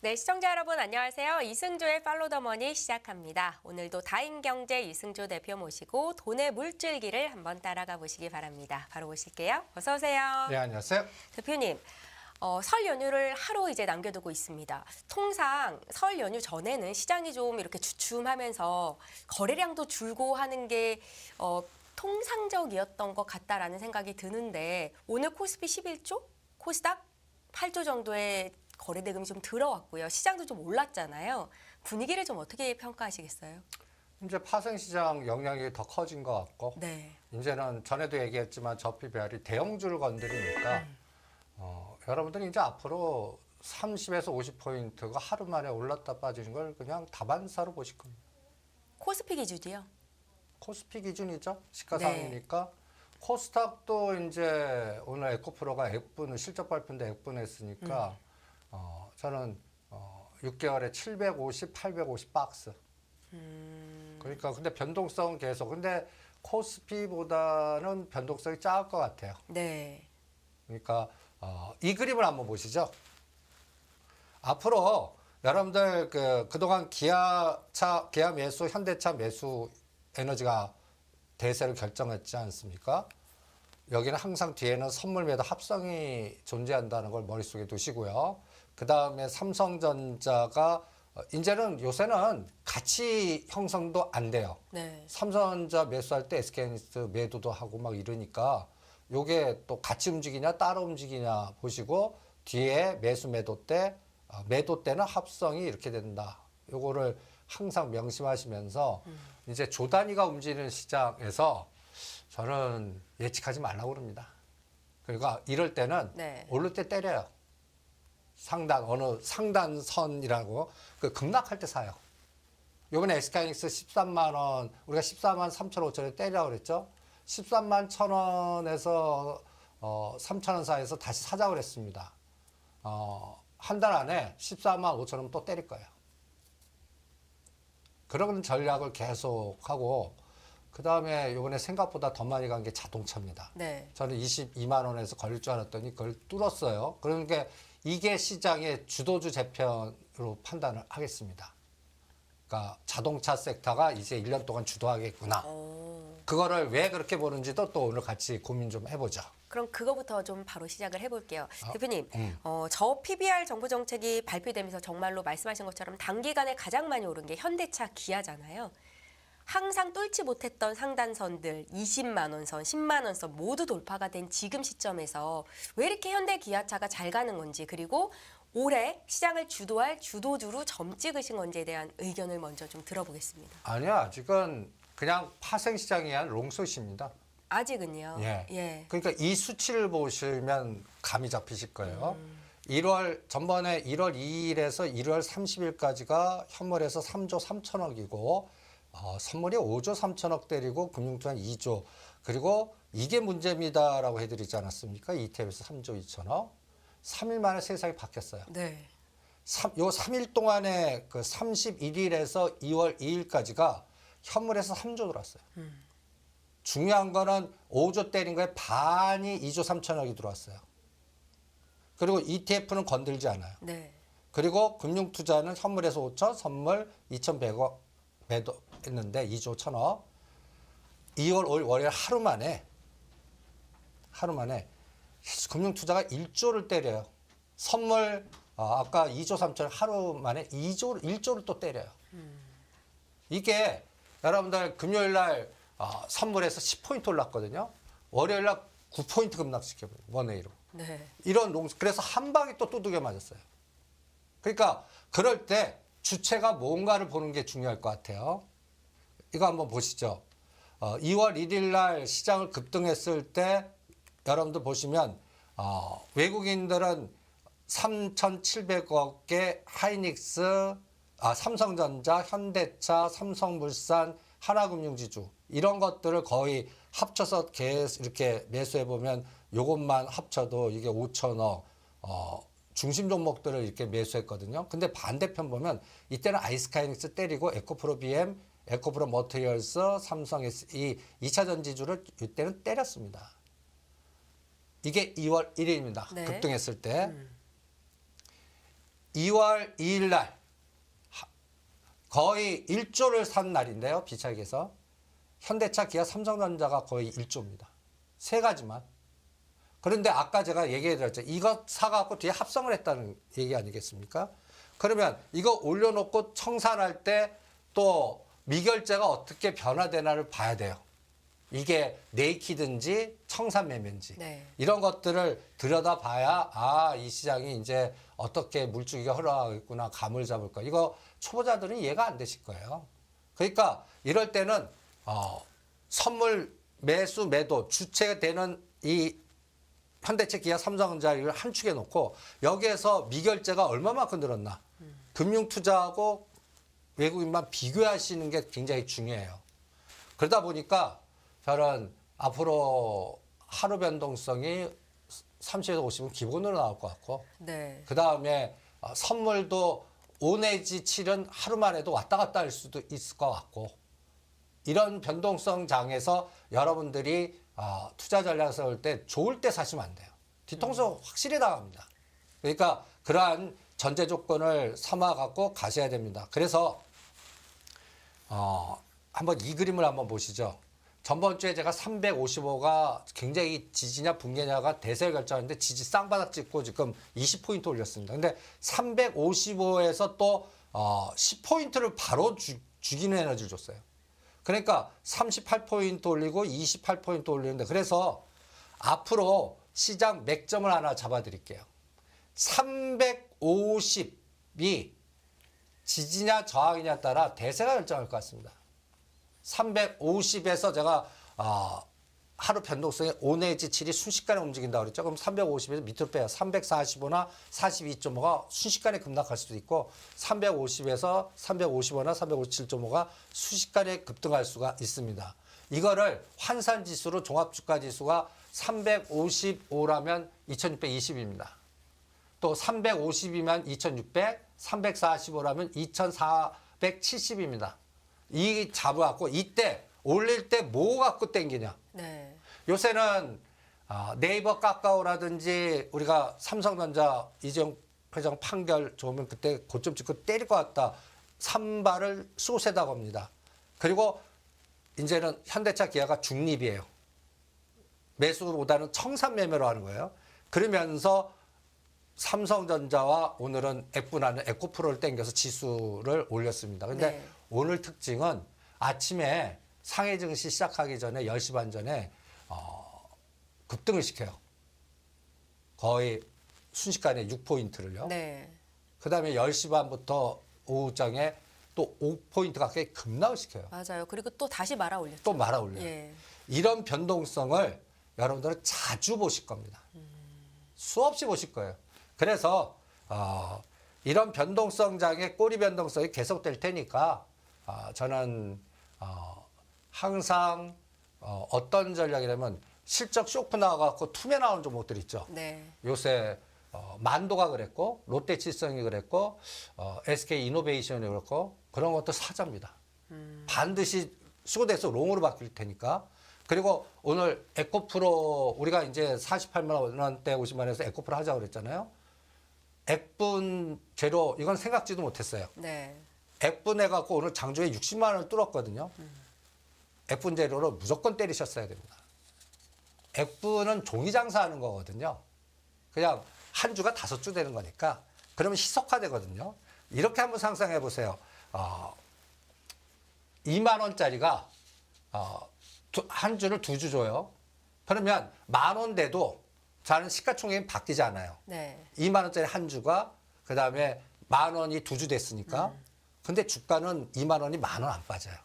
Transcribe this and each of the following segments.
네, 시청자 여러분 안녕하세요. 이승조의 팔로우 더 머니 시작합니다. 오늘도 다인경제 이승조 대표 모시고 돈의 물줄기를 한번 따라가 보시기 바랍니다. 바로 모실게요. 어서 오세요. 네, 안녕하세요. 대표님, 설 연휴를 하루 이제 남겨두고 있습니다. 통상 설 연휴 전에는 시장이 좀 이렇게 주춤하면서 거래량도 줄고 하는 게 통상적이었던 것 같다라는 생각이 드는데 오늘 코스피 11조, 코스닥 8조 정도의 거래 대금이 좀 들어왔고요. 시장도 좀 올랐잖아요. 분위기를 좀 어떻게 평가하시겠어요? 이제 파생시장 영향이 더 커진 것 같고, 네. 이제는 전에도 얘기했지만 저피배열이 대형주를 건드리니까, 여러분들이 이제 앞으로 30에서 50포인트가 하루 만에 올랐다 빠지는 걸 그냥 다반사로 보실 겁니다. 코스피 기준이요? 코스피 기준이죠. 시가상이니까. 코스닥도 이제 오늘 에코프로가 액분, 실적 발표인데 액분했으니까, 저는 6개월에 750, 850 박스. 그러니까 근데 변동성은 계속. 근데 코스피보다는 변동성이 작을 것 같아요. 네. 그러니까 이 그림을 한번 보시죠. 앞으로 여러분들 그동안 기아 매수, 현대차 매수 에너지가 대세를 결정했지 않습니까? 여기는 항상 뒤에는 선물 매도 합성이 존재한다는 걸 머릿속에 두시고요. 그 다음에 삼성전자가 이제는 요새는 가치 형성도 안 돼요. 네. 삼성전자 매수할 때 SK하이닉스 매도도 하고 막 이러니까 요게 또 같이 움직이냐 따로 움직이냐 보시고 뒤에 매도 때는 합성이 이렇게 된다. 요거를 항상 명심하시면서 이제 조 단위가 움직이는 시장에서 저는 예측하지 말라고 그럽니다. 그러니까 이럴 때는 오를 때 때려요. 어느 상단선이라고 그 급락할 때 사요. 요번에 SK하이닉스 13만 원, 우리가 14만 3,500원에 때리라고 그랬죠. 13만 1,000원에서 3,000원 사이에서 다시 사자고 그랬습니다. 한 달 안에 14만 5,000원 또 때릴 거예요. 그런 전략을 계속하고 그 다음에 요번에 생각보다 더 많이 간 게 자동차입니다. 네. 저는 22만 원에서 걸릴 줄 알았더니 그걸 뚫었어요. 그러니까 이게 시장의 주도주 재편으로 판단을 하겠습니다. 그러니까 자동차 섹터가 이제 1년 동안 주도하겠구나. 그거를 왜 그렇게 보는지도 또 오늘 같이 고민 좀 해보죠. 그럼 그거부터 좀 바로 시작을 해볼게요. 대표님, 저 PBR 정부 정책이 발표되면서 정말로 말씀하신 것처럼 단기간에 가장 많이 오른 게 현대차, 기아잖아요. 항상 뚫지 못했던 상단선들 20만 원 선, 10만 원 선 모두 돌파가 된 지금 시점에서 왜 이렇게 현대 기아차가 잘 가는 건지 그리고 올해 시장을 주도할 주도주로 점 찍으신 건지에 대한 의견을 먼저 좀 들어보겠습니다. 아니요, 아직은 그냥 파생시장에 의한 롱숏입니다. 아직은요? 예. 그러니까 이 수치를 보시면 감이 잡히실 거예요. 전번에 1월 2일에서 1월 30일까지가 현물에서 3조 3천억이고 선물이 5조 3천억 때리고 금융투자 2조. 그리고 이게 문제입니다라고 해드리지 않았습니까? ETF에서 3조 2천억. 3일 만에 세상이 바뀌었어요. 네. 요 3일 동안에 그 31일에서 2월 2일까지가 현물에서 3조 들어왔어요. 중요한 거는 5조 때린 거에 반이 2조 3천억이 들어왔어요. 그리고 ETF는 건들지 않아요. 네. 그리고 금융투자는 현물에서 5천, 선물 2,100억 매도했는데 2조 1천억. 2월 5일 월요일 하루 만에 금융투자가 1조를 때려요. 선물 아까 2조 3천억 하루 만에 1조를 또 때려요. 이게 여러분들 금요일 날 선물에서 10포인트 올랐거든요. 월요일 날 9포인트 급락시켜버려요. 원웨이로. 네. 그래서 한 방에 또 두들겨 맞았어요. 그러니까 그럴 때 주체가 뭔가를 보는 게 중요할 것 같아요. 이거 한번 보시죠. 2월 1일 날 시장을 급등했을 때 여러분들 보시면 외국인들은 3,700억의 하이닉스, 삼성전자, 현대차, 삼성물산, 하나금융지주 이런 것들을 거의 합쳐서 계속 이렇게 매수해 보면 요것만 합쳐도 이게 5천억 중심 종목들을 이렇게 매수했거든요. 근데 반대편 보면 이때는 아이스카이닉스 때리고 에코프로 BM, 에코프로 머티리얼스, 삼성 SE 2차 전지주를 이때는 때렸습니다. 이게 2월 1일입니다. 네. 급등했을 때. 2월 2일 날 거의 1조를 산 날인데요. 비차익에서. 현대차, 기아, 삼성전자가 거의 1조입니다. 세 가지만. 그런데 아까 제가 얘기해드렸죠. 이거 사갖고 뒤에 합성을 했다는 얘기 아니겠습니까? 그러면 이거 올려놓고 청산할 때 또 미결제가 어떻게 변화되나를 봐야 돼요. 이게 네이키든지 청산매매인지 네. 이런 것들을 들여다봐야 아, 이 시장이 이제 어떻게 물주기가 흘러가겠구나, 감을 잡을 거. 이거 초보자들은 이해가 안 되실 거예요. 그러니까 이럴 때는 선물 매수 매도 주체되는 이 현대차, 기아, 삼성전자를 한 축에 놓고 여기에서 미결제가 얼마만큼 늘었나. 금융투자하고 외국인만 비교하시는 게 굉장히 중요해요. 그러다 보니까 저는 앞으로 하루 변동성이 30에서 50은 기본으로 나올 것 같고 네. 그다음에 선물도 5 내지 7은 하루만 해도 왔다 갔다 할 수도 있을 것 같고 이런 변동성 장에서 여러분들이 투자 전략을 세울 때 좋을 때 사시면 안 돼요. 뒤통수 확실히 나갑니다. 그러니까 그러한 전제 조건을 삼아 갖고 가셔야 됩니다. 그래서 한번 이 그림을 한번 보시죠. 전번 주에 제가 355가 굉장히 지지냐 붕괴냐가 대세를 결정하는데 지지 쌍바닥 찍고 지금 20포인트 올렸습니다. 근데 355에서 또 10포인트를 바로 죽이는 에너지를 줬어요. 그러니까 38포인트 올리고 28포인트 올리는데 그래서 앞으로 시장 맥점을 하나 잡아드릴게요. 350이 지지냐 저항이냐에 따라 대세가 결정할 것 같습니다. 350에서 제가 하루 변동성이 5 내지 7이 순식간에 움직인다고 그랬죠. 그럼 350에서 밑으로 빼요. 345나 42.5가 순식간에 급락할 수도 있고 350에서 355나 357.5가 순식간에 급등할 수가 있습니다. 이거를 환산지수로 종합주가지수가 355라면 2620입니다. 또 350이면 2600, 345라면 2470입니다. 이 잡아갖고 이때 올릴 때 뭐 갖고 땡기냐. 네. 요새는 네이버 카카오라든지 우리가 삼성전자 이재용 회장 판결 좋으면 그때 고점 찍고 때릴 것 같다. 산발을 쏘세다 겁니다. 그리고 이제는 현대차, 기아가 중립이에요. 매수보다는 청산매매로 하는 거예요. 그러면서 삼성전자와 오늘은 F분하는 에코프로를 땡겨서 지수를 올렸습니다. 근데 네. 오늘 특징은 아침에 상해 증시 시작하기 전에 10시 반 전에 급등을 시켜요. 거의 순식간에 6포인트를요. 네. 그다음에 10시 반부터 오후장에 또 5포인트 가까이 급락을 시켜요. 맞아요. 그리고 또 다시 말아 올렸죠. 또 말아 올려요. 예. 이런 변동성을 여러분들은 자주 보실 겁니다. 수없이 보실 거예요. 그래서 이런 변동성장의 꼬리 변동성이 계속될 테니까 저는 항상 어떤 전략이라면 실적 쇼크 나와갖고 투매 나오는 종목들 있죠. 네. 요새 만도가 그랬고 롯데칠성이 그랬고 SK이노베이션이 그렇고 그런 것도 사자입니다. 반드시 수고돼서 롱으로 바뀔 테니까. 그리고 오늘 에코프로 우리가 이제 48만 원대 50만 원에서 에코프로 하자고 그랬잖아요. 액분 제로 이건 생각지도 못했어요. 네. 액분 해갖고 오늘 장중에 60만 원을 뚫었거든요. 액분 제로로 무조건 때리셨어야 됩니다. 액분은 종이 장사하는 거거든요. 그냥 한 주가 5주 되는 거니까 그러면 희석화되거든요. 이렇게 한번 상상해 보세요. 2만 원짜리가 한 주를 2주 줘요. 그러면 10,000원 돼도 저는 시가총액이 바뀌지 않아요. 네. 2만 원짜리 한 주가 그다음에 10,000원이 2주 됐으니까. 근데 주가는 2만 원이 10,000원 안 빠져요.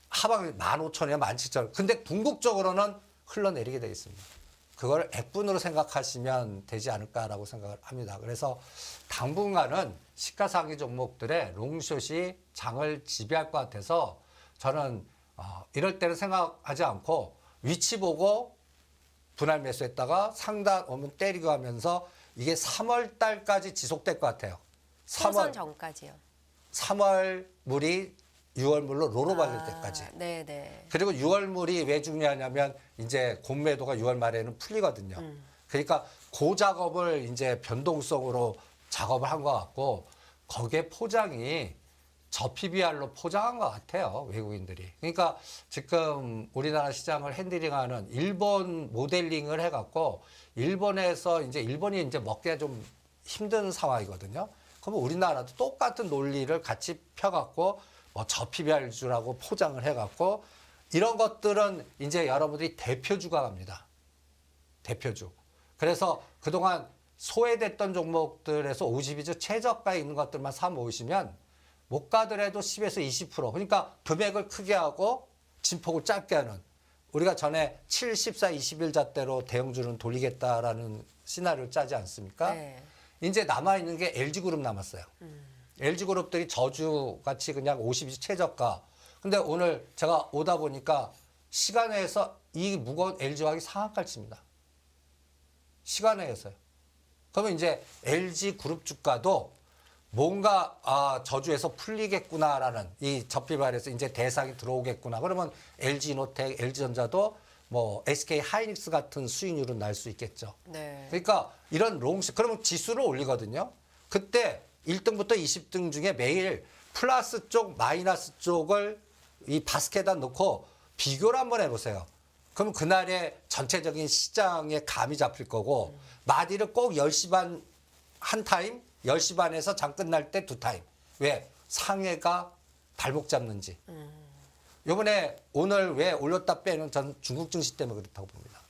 하방이 15,000원이나 17,000원. 근데 궁극적으로는 흘러내리게 되어 있습니다. 그걸 액분으로 생각하시면 되지 않을까라고 생각을 합니다. 그래서 당분간은 시가상위 종목들의 롱숏이 장을 지배할 것 같아서 저는 이럴 때는 생각하지 않고 위치 보고 분할 매수했다가 상단 오면 때리고 하면서 이게 3월 달까지 지속될 것 같아요. 총선 전까지요. 3월 물이 6월 물로 로로 바뀔 때까지. 네네. 그리고 6월 물이 왜 중요하냐면 이제 공매도가 6월 말에는 풀리거든요. 그러니까 그 작업을 이제 변동성으로 작업을 한 것 같고 거기에 포장이 저PBR로 포장한 것 같아요. 외국인들이. 그러니까 지금 우리나라 시장을 핸들링하는 일본 모델링을 해갖고 일본에서 이제 일본이 이제 먹기가 좀 힘든 상황이거든요. 그러면 우리나라도 똑같은 논리를 같이 펴갖고 뭐 저PBR주라고 포장을 해갖고 이런 것들은 이제 여러분들이 대표주가 갑니다. 대표주. 그래서 그동안 소외됐던 종목들에서 52주 최저가에 있는 것들만 사 모으시면 못 가더라도 10에서 20% 그러니까 금액을 크게 하고 진폭을 짧게 하는 우리가 전에 7, 14, 21자대로 대형주는 돌리겠다라는 시나리오를 짜지 않습니까? 네. 이제 남아있는 게 LG그룹 남았어요. LG그룹들이 저주같이 그냥 52주 최저가. 근데 오늘 제가 오다 보니까 시간외에서 이 무거운 LG화학이 상한가를 칩니다. 시간외에서요. 그러면 이제 LG그룹 주가도 뭔가 저주에서 풀리겠구나라는 이 저비발에서 이제 대상이 들어오겠구나. 그러면 LG노텍, LG전자도 뭐 SK 하이닉스 같은 수익률은 날 수 있겠죠. 네. 그러니까 이런 그러면 지수를 올리거든요. 그때 1등부터 20등 중에 매일 플러스 쪽, 마이너스 쪽을 이 바스켓에다 놓고 비교를 한번 해보세요. 그럼 그날의 전체적인 시장의 감이 잡힐 거고 마디를 꼭 10시 반 한 타임, 10시 반에서 장 끝날 때 두 타임. 왜? 상해가 발목 잡는지. 요번에 오늘 왜 올렸다 빼는 전 중국 증시 때문에 그렇다고 봅니다.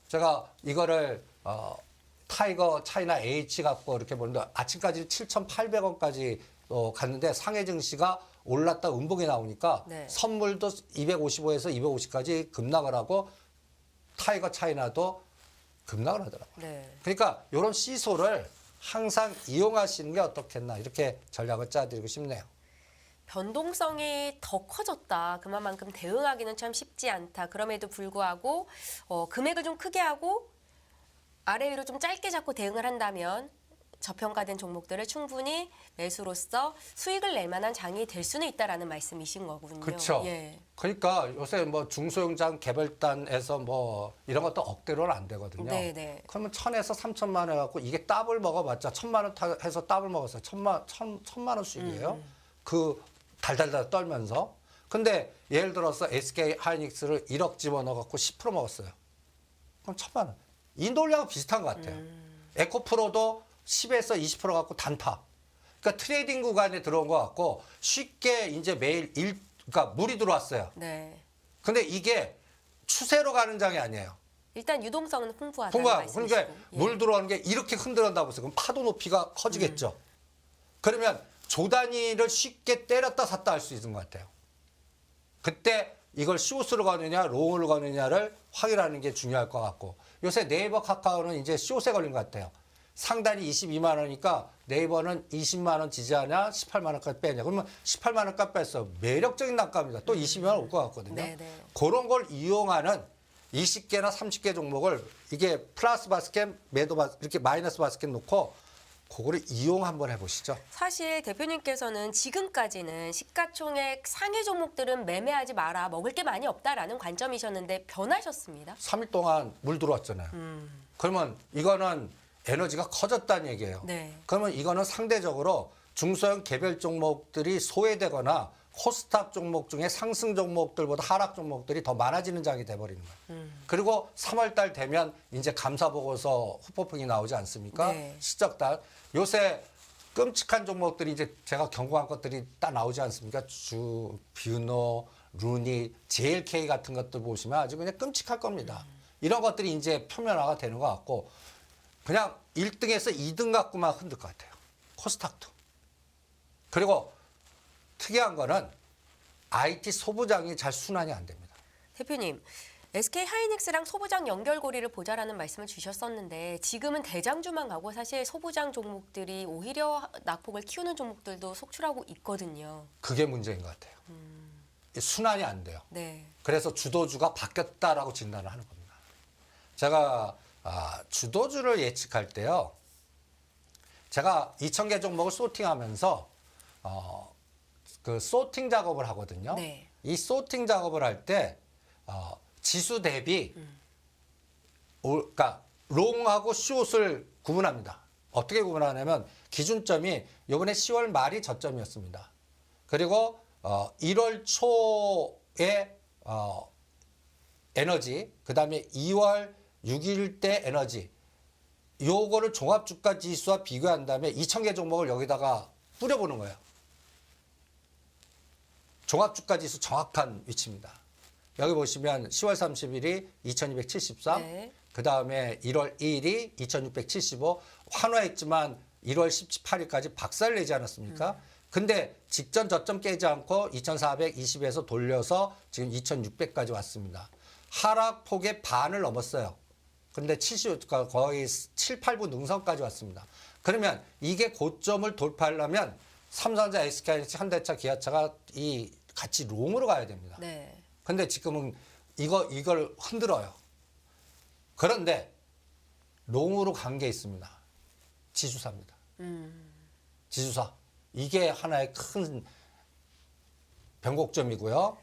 제가 이거를 타이거 차이나 H 갖고 이렇게 보는데 아침까지 7,800원까지 갔는데 상해 증시가 올랐다 음봉이 나오니까 네. 선물도 255에서 250까지 급락을 하고 타이거 차이나도 급락을 하더라고요. 네. 그러니까 이런 시소를 항상 이용하시는 게 어떻겠나 이렇게 전략을 짜드리고 싶네요. 변동성이 더 커졌다. 그만큼 대응하기는 참 쉽지 않다. 그럼에도 불구하고 금액을 좀 크게 하고 아래 위로 좀 짧게 잡고 대응을 한다면 저평가된 종목들을 충분히 매수로서 수익을 낼 만한 장이 될 수는 있다라는 말씀이신 거군요. 그렇죠. 예. 그러니까 요새 뭐 중소형장 개발단에서 뭐 이런 것도 억대로는 안 되거든요. 네네. 그러면 1,000에서 3,000만 원 해갖고 이게 더블 먹어봤자 1,000만 원 해서 더블 먹었어요. 1,000만 원 수익이에요. 그 달달달 떨면서. 근데 예를 들어서 SK 하이닉스를 1억 집어넣어갖고 10% 먹었어요. 그럼 1,000만 원. 이 논리하고 비슷한 것 같아요. 에코프로도 10에서 20% 갖고 단타. 그러니까 트레이딩 구간에 들어온 것 같고 쉽게 이제 매일 그러니까 물이 들어왔어요. 네. 근데 이게 추세로 가는 장이 아니에요. 일단 유동성은 풍부하다는 그러니까 말씀이시고. 물 들어오는 게 이렇게 흔들었다고 보세요. 그럼 파도 높이가 커지겠죠. 그러면 조 단위를 쉽게 때렸다 샀다 할 수 있는 것 같아요. 그때 이걸 숏으로 가느냐 롱으로 가느냐를 확인하는 게 중요할 것 같고 요새 네이버 카카오는 이제 숏에 걸린 것 같아요. 상단이 22만 원이니까 네이버는 20만 원 지지하냐 18만 원까지 빼냐. 그러면 18만 원까지 뺐어. 매력적인 단가입니다. 또 20만 원 올 것 같거든요. 네네. 그런 걸 이용하는 20개나 30개 종목을 이게 플러스 바스켓, 매도 바스켓 이렇게 마이너스 바스켓 놓고 그거를 이용 한번 해보시죠. 사실 대표님께서는 지금까지는 시가총액 상위 종목들은 매매하지 마라. 먹을 게 많이 없다라는 관점이셨는데 변하셨습니다. 3일 동안 물 들어왔잖아요. 그러면 이거는 에너지가 커졌다는 얘기예요. 네. 그러면 이거는 상대적으로 중소형 개별 종목들이 소외되거나 코스닥 종목 중에 상승 종목들보다 하락 종목들이 더 많아지는 장이 돼버리는 거예요. 그리고 3월 달 되면 이제 감사 보고서 후폭풍이 나오지 않습니까? 네. 실적단 요새 끔찍한 종목들이 이제 제가 경고한 것들이 딱 나오지 않습니까? 뷰노, 루니, JLK 같은 것들 보시면 아주 그냥 끔찍할 겁니다. 이런 것들이 이제 표면화가 되는 것 같고 그냥 1등에서 2등 갖고만 흔들 것 같아요. 코스닥도. 그리고 특이한 거는 IT 소부장이 잘 순환이 안 됩니다. 대표님, SK 하이닉스랑 소부장 연결고리를 보자라는 말씀을 주셨었는데 지금은 대장주만 가고 사실 소부장 종목들이 오히려 낙폭을 키우는 종목들도 속출하고 있거든요. 그게 문제인 것 같아요. 순환이 안 돼요. 네. 그래서 주도주가 바뀌었다라고 진단을 하는 겁니다. 제가 주도주를 예측할 때요. 제가 2,000개 종목을 소팅하면서 그 소팅 작업을 하거든요. 네. 이 소팅 작업을 할 때 지수 대비 그러니까 롱하고 숏을 구분합니다. 어떻게 구분하냐면 기준점이 이번에 10월 말이 저점이었습니다. 그리고 1월 초에 에너지, 그다음에 2월 6일 때 에너지, 요거를 종합주가 지수와 비교한 다음에 2,000개 종목을 여기다가 뿌려보는 거예요. 종합주가 지수 정확한 위치입니다. 여기 보시면 10월 30일이 2273, 네. 그 다음에 1월 2일이 2675, 환호했지만 1월 18일까지 박살내지 않았습니까? 근데 직전 저점 깨지 않고 2420에서 돌려서 지금 2600까지 왔습니다. 하락폭의 반을 넘었어요. 근데 70, 거의 7, 8분 능선까지 왔습니다. 그러면 이게 고점을 돌파하려면 삼성전자, SK하이닉스, 현대차, 기아차가 이 같이 롱으로 가야 됩니다. 네. 근데 지금은 이걸 흔들어요. 그런데 롱으로 간 게 있습니다. 지주사입니다. 지주사. 이게 하나의 큰 변곡점이고요.